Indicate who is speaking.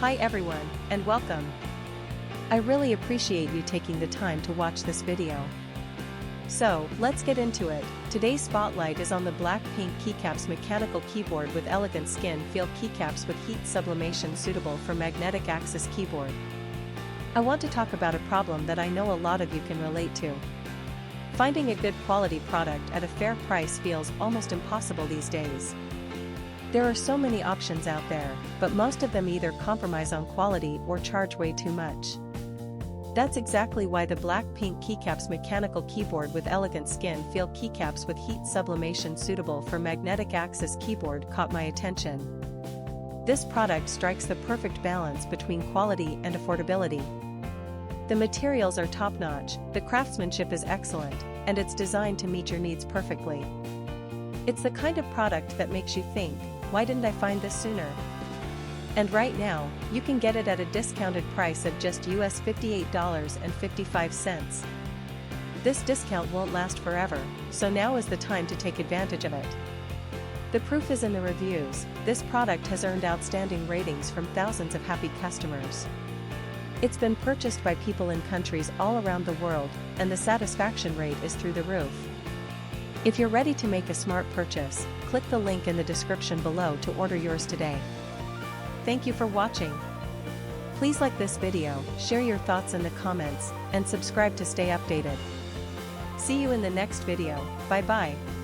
Speaker 1: Hi everyone, and welcome. I really appreciate you taking the time to watch this video. So, let's get into it. Today's spotlight is on the black pink keycaps mechanical keyboard with elegant skin feel keycaps with heat sublimation suitable for magnetic axis keyboard. I want to talk about a problem that I know a lot of you can relate to. Finding a good quality product at a fair price feels almost impossible these days. There are so many options out there, but most of them either compromise on quality or charge way too much. That's exactly why the black pink keycaps mechanical keyboard with elegant skin feel keycaps with heat sublimation suitable for magnetic axis keyboard caught my attention. This product strikes the perfect balance between quality and affordability. The materials are top-notch, the craftsmanship is excellent, and it's designed to meet your needs perfectly. It's the kind of product that makes you think, why didn't I find this sooner? And right now, you can get it at a discounted price of just US $58.55. This discount won't last forever, so now is the time to take advantage of it. The proof is in the reviews. This product has earned outstanding ratings from thousands of happy customers. It's been purchased by people in countries all around the world, and the satisfaction rate is through the roof. If you're ready to make a smart purchase, click the link in the description below to order yours today. Thank you for watching. Please like this video, share your thoughts in the comments, and subscribe to stay updated. See you in the next video. Bye bye.